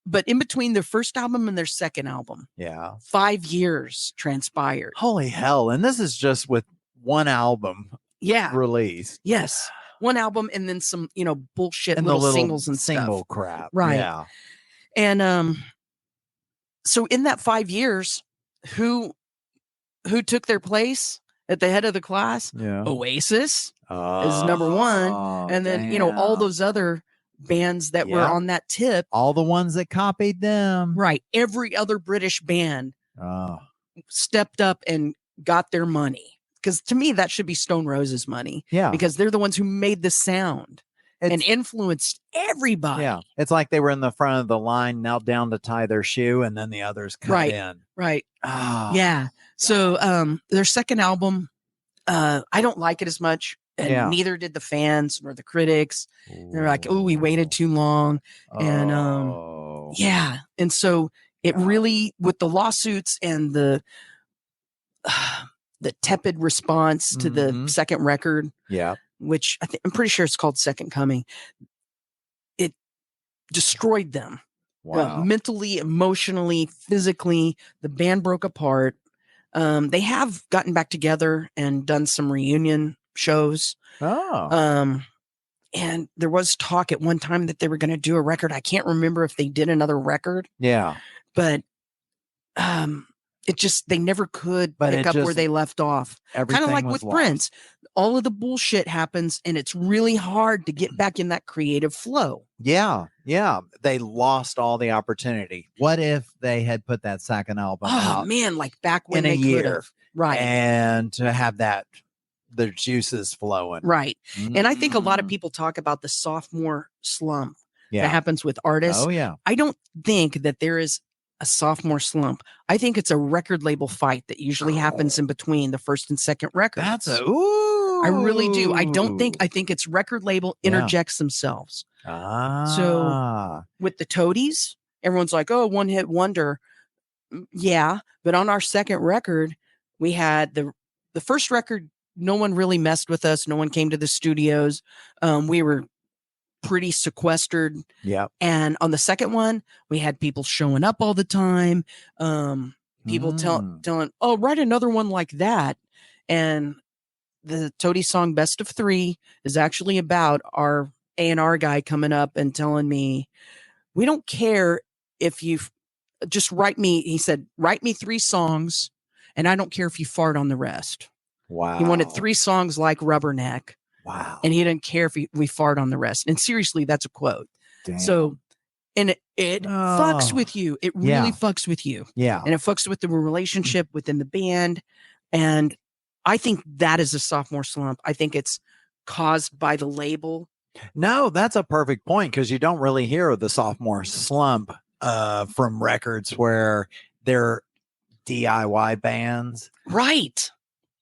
Speaker 2: but in between their first album and their second album,
Speaker 1: Yeah.
Speaker 2: 5 years transpired.
Speaker 1: Holy hell. And this is just with one album
Speaker 2: Yeah.
Speaker 1: release.
Speaker 2: Yes. One album and then some, bullshit
Speaker 1: And
Speaker 2: little
Speaker 1: the little
Speaker 2: singles and
Speaker 1: single
Speaker 2: stuff.
Speaker 1: crap.
Speaker 2: Right.
Speaker 1: Yeah.
Speaker 2: And so in that 5 years, who took their place at the head of the class?
Speaker 1: Yeah.
Speaker 2: Oasis is number one. And then, all those other bands that were on that tip.
Speaker 1: All the ones that copied them.
Speaker 2: Right. Every other British band stepped up and got their money. Because to me, that should be Stone Roses' money.
Speaker 1: Yeah.
Speaker 2: Because they're the ones who made the sound and influenced everybody.
Speaker 1: Yeah. It's like they were in the front of the line, knelt down to tie their shoe, and then the others cut in.
Speaker 2: Right.
Speaker 1: Oh,
Speaker 2: Yeah. So their second album, I don't like it as much. And neither did the fans nor the critics. They're like, oh, we waited too long. And yeah. And so it really, with the lawsuits and the tepid response to the second record, which I'm pretty sure it's called Second Coming, it destroyed them.
Speaker 1: Wow.
Speaker 2: Mentally, emotionally, physically. The band broke apart. They have gotten back together and done some reunion shows. And there was talk at one time that they were going to do a record. I can't remember if they did another record.
Speaker 1: Yeah.
Speaker 2: But they never could pick up where they left off. Kind of like with Prince. All of the bullshit happens and it's really hard to get back in that creative flow.
Speaker 1: Yeah. Yeah. They lost all the opportunity. What if they had put that second album out?
Speaker 2: Oh man, like back when
Speaker 1: in a
Speaker 2: they could
Speaker 1: year.
Speaker 2: have. Right.
Speaker 1: And to have the juices flowing.
Speaker 2: Right. And I think a lot of people talk about the sophomore slump that
Speaker 1: Yeah.
Speaker 2: happens with artists.
Speaker 1: Oh, yeah.
Speaker 2: I don't think that there is a sophomore slump. I think it's a record label fight that usually happens in between the first and second records. I really do. I think it's record label interjects themselves. So with the Toadies, everyone's like, oh, one hit wonder. Yeah. But on our second record, we had the first record, no one really messed with us. No one came to the studios. We were pretty sequestered.
Speaker 1: Yeah.
Speaker 2: And on the second one, we had people showing up all the time. People telling, oh, write another one like that. And the Toady song Best of Three is actually about our A&R guy coming up and telling me, we don't care if you just write me. He said, write me 3 songs and I don't care if you fart on the rest.
Speaker 1: Wow.
Speaker 2: He wanted 3 songs like Rubberneck.
Speaker 1: Wow.
Speaker 2: And he didn't care if we fart on the rest. And seriously, that's a quote.
Speaker 1: Damn.
Speaker 2: So, and it fucks with you. It really fucks with you.
Speaker 1: Yeah.
Speaker 2: And it fucks with the relationship within the band. And I think that is a sophomore slump. I think it's caused by the label.
Speaker 1: No, that's a perfect point because you don't really hear of the sophomore slump from records where they're DIY bands.
Speaker 2: Right.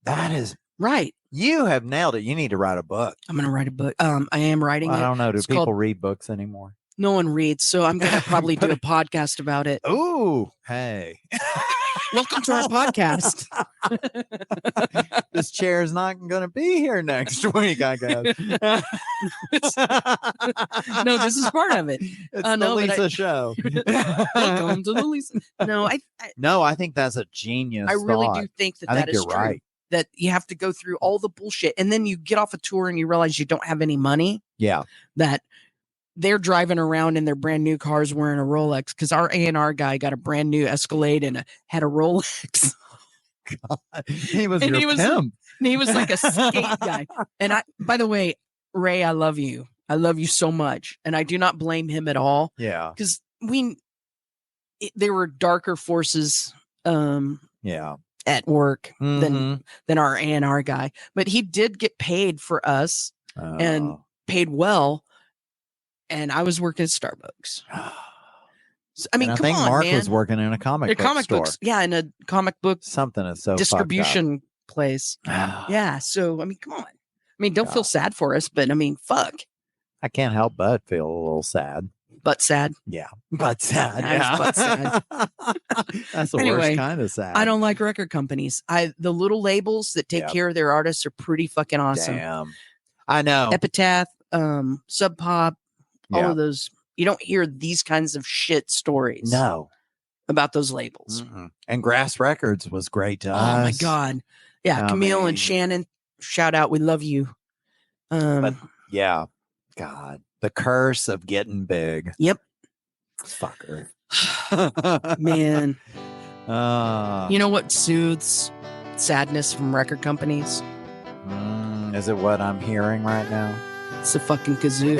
Speaker 1: That is
Speaker 2: right.
Speaker 1: You have nailed it. You need to write a book.
Speaker 2: I'm going to write a book. I am writing it.
Speaker 1: I don't know. Do people read books anymore?
Speaker 2: No one reads. So I'm going to probably do a podcast about it.
Speaker 1: Ooh, hey.
Speaker 2: Welcome to our podcast.
Speaker 1: This chair is not going to be here next week, I guess.
Speaker 2: No, this is part of it.
Speaker 1: It's the Lisa show.
Speaker 2: Welcome to the Lisa. No,
Speaker 1: I think that's a genius.
Speaker 2: I really do think that is true.
Speaker 1: Right.
Speaker 2: That you have to go through all the bullshit, and then you get off a tour and you realize you don't have any money.
Speaker 1: Yeah.
Speaker 2: That they're driving around in their brand new cars wearing a Rolex because our A&R guy got a brand new Escalade and had a Rolex.
Speaker 1: God. He was
Speaker 2: And
Speaker 1: your
Speaker 2: he was-
Speaker 1: pimp.
Speaker 2: And he was like a skate guy. And by the way, Ray, I love you. I love you so much. And I do not blame him at all.
Speaker 1: Yeah.
Speaker 2: Because there were darker forces
Speaker 1: Yeah.
Speaker 2: at work
Speaker 1: Mhm.
Speaker 2: than our A&R guy. But he did get paid for us and
Speaker 1: Oh.
Speaker 2: paid well. And I was working at Starbucks. So, I mean,
Speaker 1: And I
Speaker 2: come
Speaker 1: think
Speaker 2: on,
Speaker 1: Mark
Speaker 2: man.
Speaker 1: was working in a comic book
Speaker 2: comic
Speaker 1: store.
Speaker 2: books. Yeah, in a comic book
Speaker 1: Something is so
Speaker 2: distribution place.
Speaker 1: fucked up.
Speaker 2: Yeah. So, I mean, come on. I mean, don't feel sad for us, but I mean, fuck.
Speaker 1: I can't help but feel a little sad.
Speaker 2: But sad.
Speaker 1: Yeah. But sad.
Speaker 2: That is but sad.
Speaker 1: That's the
Speaker 2: Anyway,
Speaker 1: worst kind of sad.
Speaker 2: I don't like record companies. The little labels that take
Speaker 1: Yep.
Speaker 2: care of their artists are pretty fucking awesome.
Speaker 1: Damn. I know.
Speaker 2: Epitaph, Sub Pop, all
Speaker 1: Yeah.
Speaker 2: of those. You don't hear these kinds of shit stories
Speaker 1: No.
Speaker 2: about those labels.
Speaker 1: Mm-mm. And Grass Records was great to us.
Speaker 2: Oh my God. Yeah.
Speaker 1: I
Speaker 2: Camille
Speaker 1: mean-
Speaker 2: and Shannon, shout out. We love you.
Speaker 1: But yeah. God. The curse of getting big.
Speaker 2: Yep.
Speaker 1: Fucker.
Speaker 2: Man,
Speaker 1: Uh,
Speaker 2: you know what soothes sadness from record companies?
Speaker 1: is it what I'm hearing right now?
Speaker 2: It's a fucking kazoo.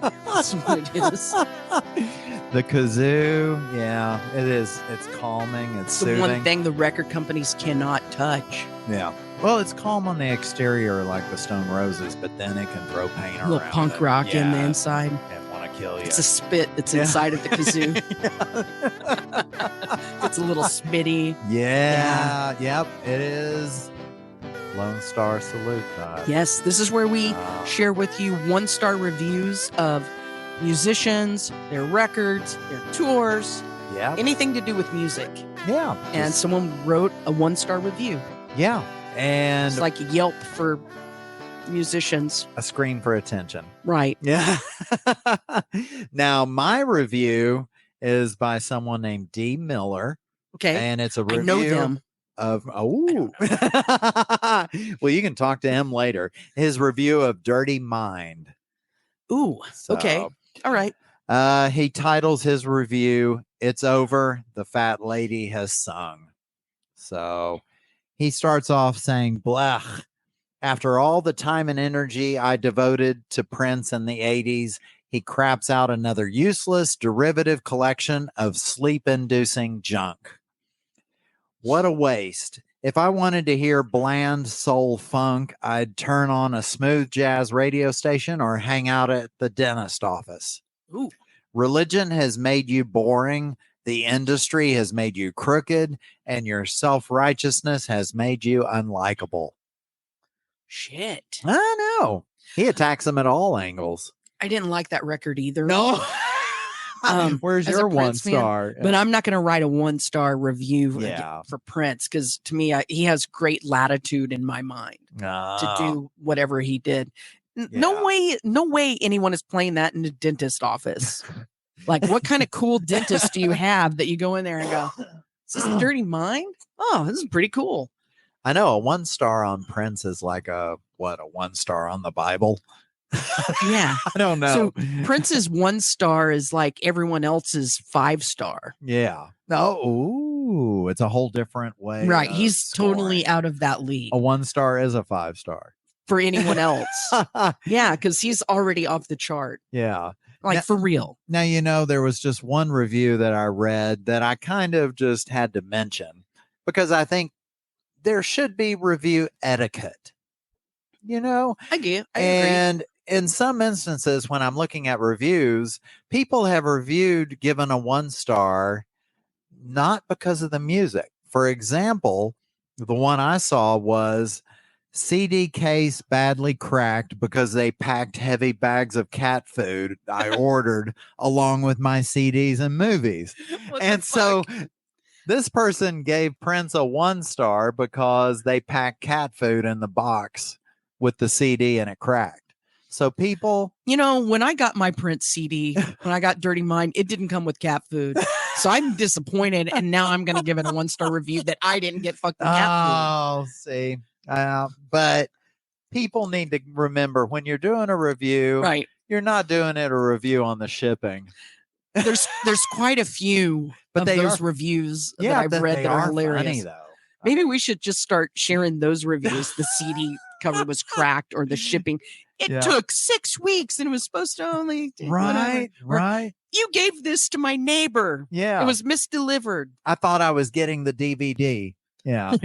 Speaker 2: That's what it is.
Speaker 1: The kazoo, yeah, it is. It's calming. It's
Speaker 2: It's the
Speaker 1: soothing.
Speaker 2: one thing the record companies cannot touch.
Speaker 1: Yeah. Well, it's calm on the exterior, like the Stone Roses, but then it can throw pain
Speaker 2: A little
Speaker 1: around
Speaker 2: punk
Speaker 1: it.
Speaker 2: rock in the
Speaker 1: Yeah,
Speaker 2: inside.
Speaker 1: and want to kill you.
Speaker 2: It's a spit that's
Speaker 1: Yeah.
Speaker 2: inside of the kazoo. It's a little spitty.
Speaker 1: Yeah. Yep. It is. Lone Star Salute.
Speaker 2: Yes, this is where we share with you 1-star reviews of musicians, their records, their tours,
Speaker 1: Yeah.
Speaker 2: anything to do with music.
Speaker 1: Yeah.
Speaker 2: And
Speaker 1: just-
Speaker 2: someone wrote a 1-star review.
Speaker 1: yeah. And
Speaker 2: It's like Yelp for musicians.
Speaker 1: a screen for attention.
Speaker 2: Right.
Speaker 1: Yeah. Now, my review is by someone named D. Miller,
Speaker 2: Okay.
Speaker 1: and it's a
Speaker 2: I
Speaker 1: review
Speaker 2: know them.
Speaker 1: of. Oh, well, you can talk to him later. His review of Dirty Mind.
Speaker 2: Ooh. Okay.
Speaker 1: So,
Speaker 2: All right.
Speaker 1: he titles his review, "It's Over, the Fat Lady Has Sung." So he starts off saying, "Blech. After all the time and energy I devoted to Prince in the 80s, he craps out another useless derivative collection of sleep-inducing junk. What a waste. If I wanted to hear bland soul funk, I'd turn on a smooth jazz radio station or hang out at the dentist office.
Speaker 2: Ooh.
Speaker 1: Religion has made you boring, the industry has made you crooked, and your self-righteousness has made you unlikable."
Speaker 2: Shit.
Speaker 1: I know. He attacks them at all angles.
Speaker 2: I didn't like that record either.
Speaker 1: No. Where's
Speaker 2: as a
Speaker 1: your
Speaker 2: Prince fan,
Speaker 1: 1-star?
Speaker 2: But I'm not going to write a 1-star review
Speaker 1: Yeah.
Speaker 2: for Prince because to me, he has great latitude in my mind to do whatever he did. No way anyone is playing that in a dentist office. Like, what kind of cool dentist do you have that you go in there and go, "Is this Dirty Mind? Oh, this is pretty cool."
Speaker 1: I know a 1-star on Prince is like a 1-star on the Bible.
Speaker 2: Yeah.
Speaker 1: I don't know.
Speaker 2: So Prince's 1-star is like everyone else's 5-star.
Speaker 1: Yeah. Oh, ooh, it's a whole different way.
Speaker 2: Right.
Speaker 1: of
Speaker 2: He's totally
Speaker 1: scoring.
Speaker 2: out of that league
Speaker 1: A 1-star is a 5-star.
Speaker 2: for anyone else. Yeah, because he's already off the chart.
Speaker 1: Yeah.
Speaker 2: Like
Speaker 1: Now-
Speaker 2: for real.
Speaker 1: Now, there was just one review that I read that I kind of just had to mention because I think there should be review etiquette,
Speaker 2: I agree.
Speaker 1: and in some instances, when I'm looking at reviews, people have given a 1-star, not because of the music. For example, the one I saw was CD case badly cracked because they packed heavy bags of cat food I ordered along with my CDs and movies. And so this person gave Prince a 1-star because they packed cat food in the box with the CD and it cracked. So people,
Speaker 2: when I got my Prince CD, when I got Dirty Mind, it didn't come with cat food. So I'm disappointed. And now I'm going to give it a 1-star review that I didn't get fucking cat
Speaker 1: see, but people need to remember when you're doing a review,
Speaker 2: food. Right.
Speaker 1: you're not doing it a review on the shipping.
Speaker 2: There's quite a few
Speaker 1: But
Speaker 2: of
Speaker 1: they
Speaker 2: those
Speaker 1: are-
Speaker 2: reviews that I've read
Speaker 1: they
Speaker 2: that are hilarious.
Speaker 1: funny, though.
Speaker 2: Maybe we should just start sharing those reviews. The CD cover was cracked, or the shipping. It took 6 weeks, and it was supposed to only
Speaker 1: Right,
Speaker 2: whatever. Or,
Speaker 1: right.
Speaker 2: you gave this to my neighbor.
Speaker 1: Yeah.
Speaker 2: It was misdelivered.
Speaker 1: I thought I was getting the DVD. Yeah.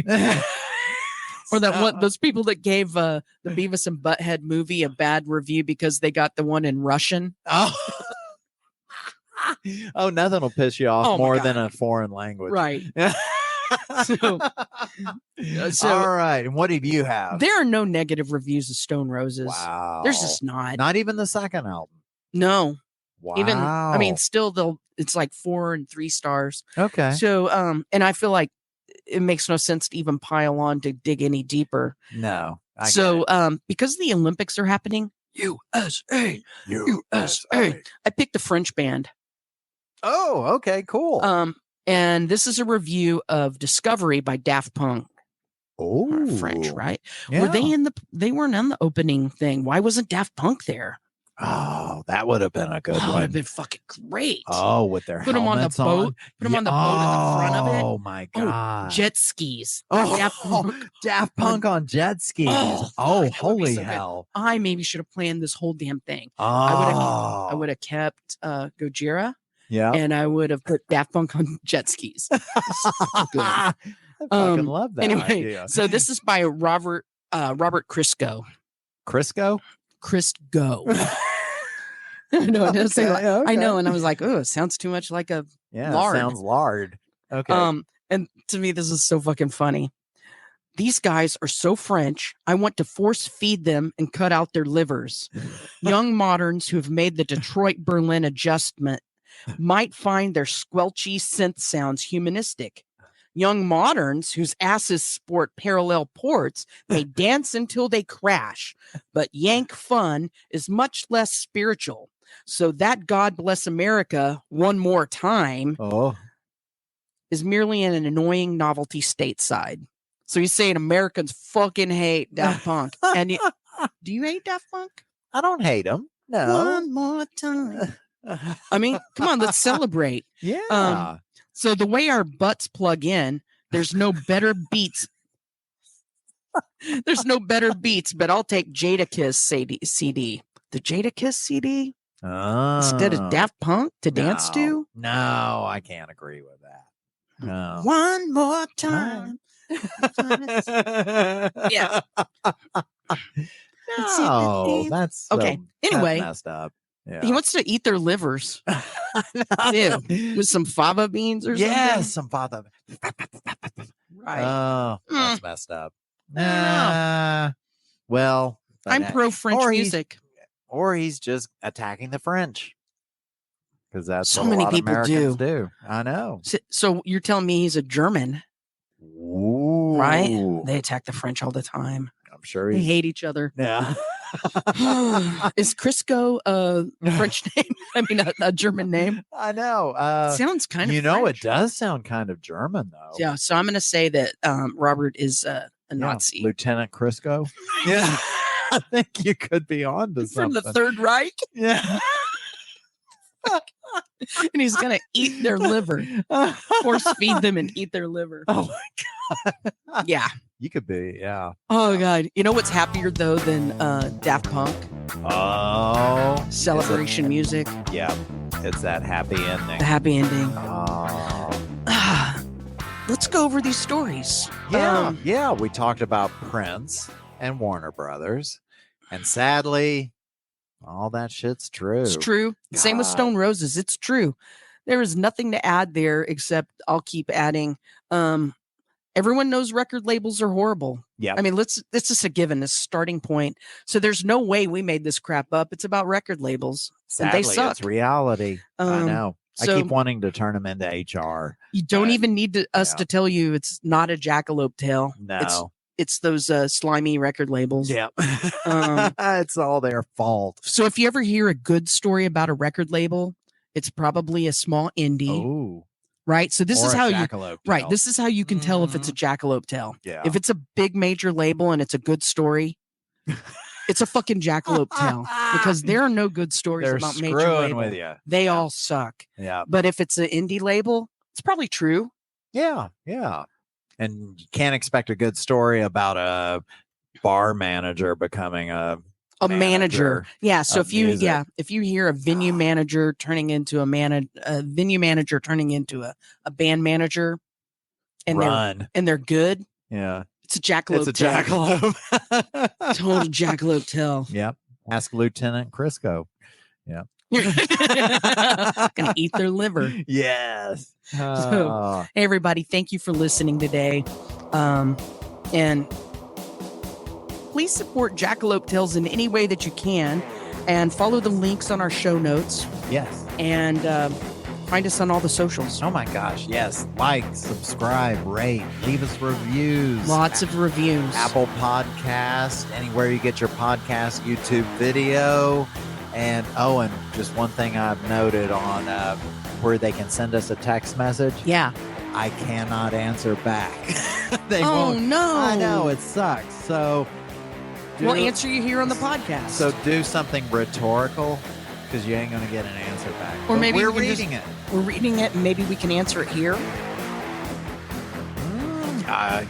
Speaker 2: Or that one, those people that gave the Beavis and Butthead movie a bad review because they got the one in Russian.
Speaker 1: Oh. Oh, nothing will piss you off
Speaker 2: Oh, my
Speaker 1: more
Speaker 2: God.
Speaker 1: than a foreign language.
Speaker 2: Right. So
Speaker 1: All right. And what do you have?
Speaker 2: there are no negative reviews of Stone Roses.
Speaker 1: Wow.
Speaker 2: There's just not.
Speaker 1: even the second album.
Speaker 2: No.
Speaker 1: Wow.
Speaker 2: Even, I mean, still it's like 4 and 3 stars.
Speaker 1: okay.
Speaker 2: So, and I feel like it makes no sense to even pile on to dig any deeper.
Speaker 1: No. I get
Speaker 2: So,
Speaker 1: it.
Speaker 2: because the Olympics are happening, USA, USA, I picked a French band.
Speaker 1: Oh, okay, cool.
Speaker 2: And this is a review of Discovery by Daft Punk.
Speaker 1: Oh,
Speaker 2: French, right?
Speaker 1: Yeah.
Speaker 2: Were they weren't on the opening thing. Why wasn't Daft Punk there?
Speaker 1: Oh, that would have been a good
Speaker 2: Oh, it would
Speaker 1: one.
Speaker 2: have been fucking great.
Speaker 1: Oh, with their
Speaker 2: Put 'em on the
Speaker 1: helmets
Speaker 2: boat. Put 'em on the boat at the front of it.
Speaker 1: Oh my god.
Speaker 2: Jet skis.
Speaker 1: Oh,
Speaker 2: Daft Punk.
Speaker 1: Daft Punk on jet skis.
Speaker 2: Oh,
Speaker 1: Oh,
Speaker 2: that would be
Speaker 1: holy
Speaker 2: so good.
Speaker 1: hell.
Speaker 2: I maybe should have planned this whole damn thing.
Speaker 1: Oh.
Speaker 2: I would have kept Gojira,
Speaker 1: Yeah.
Speaker 2: and I would have put Daft Punk on jet skis. Good.
Speaker 1: I fucking love that
Speaker 2: Anyway,
Speaker 1: idea.
Speaker 2: so this is by Robert Crisco.
Speaker 1: Crisco?
Speaker 2: Crisco. No, it doesn't say like, I know, and I was like, oh, it sounds too much like a
Speaker 1: Yeah,
Speaker 2: lard.
Speaker 1: sounds lard. Okay.
Speaker 2: And to me, this is so fucking funny. These guys are so French. I want to force feed them and cut out their livers. Young moderns who have made the Detroit Berlin adjustment might find their squelchy synth sounds humanistic. Young moderns whose asses sport parallel ports may dance until they crash, but yank fun is much less spiritual. So that God Bless America one more time
Speaker 1: oh.
Speaker 2: is merely an annoying novelty stateside. So he's saying Americans fucking hate Daft Punk. And do you hate Daft Punk?
Speaker 1: I don't hate them. No.
Speaker 2: One more time. I mean, come on, let's celebrate.
Speaker 1: Yeah.
Speaker 2: So the way our butts plug in, there's no better beats. There's no better beats, but I'll take Jadakiss CD. The Jadakiss CD instead of Daft Punk to dance to?
Speaker 1: No, I can't agree with that. No.
Speaker 2: One more time. Yeah.
Speaker 1: No, that's so,
Speaker 2: Okay. Anyway,
Speaker 1: that's messed up. Yeah.
Speaker 2: he wants to eat their livers. Ew. With some fava beans or something.
Speaker 1: Yes, some father.
Speaker 2: Right.
Speaker 1: Oh, that's messed up.
Speaker 2: I don't know.
Speaker 1: Well,
Speaker 2: I'm pro French
Speaker 1: or
Speaker 2: music.
Speaker 1: or he's just attacking the French because that's
Speaker 2: So
Speaker 1: what
Speaker 2: many
Speaker 1: a lot of
Speaker 2: people
Speaker 1: Americans do. I know.
Speaker 2: So you're telling me he's a German,
Speaker 1: Ooh.
Speaker 2: right? They attack the French all the time.
Speaker 1: I'm sure
Speaker 2: They
Speaker 1: he's.
Speaker 2: hate each other.
Speaker 1: Yeah.
Speaker 2: Is Crisco a French name? I mean, a German name?
Speaker 1: I know.
Speaker 2: Sounds kind of
Speaker 1: You know,
Speaker 2: French.
Speaker 1: it does sound kind of German, though.
Speaker 2: Yeah, so I'm going to say that Robert is a
Speaker 1: Yeah,
Speaker 2: Nazi.
Speaker 1: Lieutenant Crisco. Yeah. I think you could be on to
Speaker 2: From
Speaker 1: something.
Speaker 2: the Third Reich,
Speaker 1: Yeah.
Speaker 2: and he's going to eat their liver, force feed them and eat their liver.
Speaker 1: Oh my God.
Speaker 2: Yeah.
Speaker 1: You could be, yeah.
Speaker 2: Oh, God. You know what's happier, though, than Daft Punk?
Speaker 1: Oh.
Speaker 2: Celebration music.
Speaker 1: Yeah. It's that happy ending.
Speaker 2: The happy ending.
Speaker 1: Oh.
Speaker 2: Let's go over these stories.
Speaker 1: Yeah. Yeah. We talked about Prince and Warner Brothers. And sadly, all that shit's true.
Speaker 2: It's true. Same with
Speaker 1: God.
Speaker 2: Stone Roses. It's true. There is nothing to add there except I'll keep adding. Everyone knows record labels are horrible.
Speaker 1: Yeah.
Speaker 2: I mean, it's just a given, this starting point. So there's no way we made this crap up. It's about record labels.
Speaker 1: Sadly,
Speaker 2: and they suck.
Speaker 1: it's reality. I know.
Speaker 2: so-
Speaker 1: I keep wanting to turn them into HR.
Speaker 2: You don't
Speaker 1: But-
Speaker 2: even need us
Speaker 1: yeah.
Speaker 2: to tell you it's not a Jackalope Tale.
Speaker 1: No.
Speaker 2: It's those slimy record labels.
Speaker 1: Yeah.
Speaker 2: Um,
Speaker 1: It's all their fault.
Speaker 2: So if you ever hear a good story about a record label, it's probably a small indie,
Speaker 1: Oh.
Speaker 2: right? So this
Speaker 1: Or
Speaker 2: is
Speaker 1: a
Speaker 2: how you
Speaker 1: Jackalope
Speaker 2: right.
Speaker 1: Tale.
Speaker 2: This is how you can tell if it's a Jackalope Tale.
Speaker 1: Yeah.
Speaker 2: If it's a big major label and it's a good story, It's a fucking jackalope tale because there are no good stories
Speaker 1: They're
Speaker 2: about major
Speaker 1: screwing
Speaker 2: label.
Speaker 1: with you.
Speaker 2: They all suck.
Speaker 1: Yeah.
Speaker 2: But if it's an indie label, it's probably true.
Speaker 1: Yeah. Yeah. And you can't expect a good story about a bar manager becoming a
Speaker 2: manager. Yeah. So
Speaker 1: of music.
Speaker 2: if you hear a venue manager turning into a venue manager turning into a band manager and
Speaker 1: Run.
Speaker 2: they're good.
Speaker 1: Yeah.
Speaker 2: It's a jackalope.
Speaker 1: It's a jackalope.
Speaker 2: Total jackalope tale.
Speaker 1: Yep. Ask Lieutenant Crisco. Yeah.
Speaker 2: Gonna eat their liver.
Speaker 1: Yes.
Speaker 2: So, hey everybody, thank you for listening today. And please support Jackalope Tales in any way that you can, and follow the links on our show notes.
Speaker 1: Yes.
Speaker 2: And find us on all the socials.
Speaker 1: Oh my gosh. Yes. Like, subscribe, rate, leave us reviews.
Speaker 2: Lots of reviews.
Speaker 1: Apple Podcast, anywhere you get your podcast, YouTube video. And and just one thing I've noted on where they can send us a text message.
Speaker 2: Yeah.
Speaker 1: I cannot answer back. They
Speaker 2: Oh,
Speaker 1: won't.
Speaker 2: no.
Speaker 1: I know, it sucks. So
Speaker 2: We'll answer you here on the podcast.
Speaker 1: So do something rhetorical, because you ain't going to get an answer back.
Speaker 2: Or
Speaker 1: But
Speaker 2: maybe
Speaker 1: we're
Speaker 2: we can
Speaker 1: reading it.
Speaker 2: We're reading it, and maybe we can answer it here.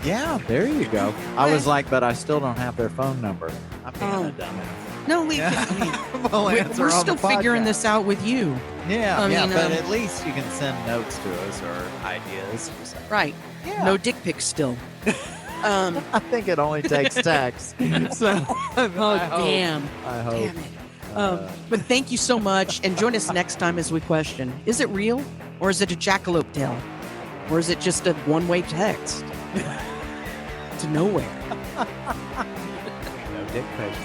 Speaker 1: Yeah, there you go. I was like, but I still don't have their phone number. I'm being a dumbass.
Speaker 2: No, we're still figuring this out with you.
Speaker 1: Yeah,
Speaker 2: I mean,
Speaker 1: but at least you can send notes to us or ideas. Or something.
Speaker 2: Right.
Speaker 1: Yeah.
Speaker 2: No dick pics still.
Speaker 1: I think it only takes text. So,
Speaker 2: damn.
Speaker 1: I hope.
Speaker 2: Damn it. But thank you so much, and join us next time as we question: is it real, or is it a jackalope tale, or is it just a one-way text to nowhere?
Speaker 1: No dick pics.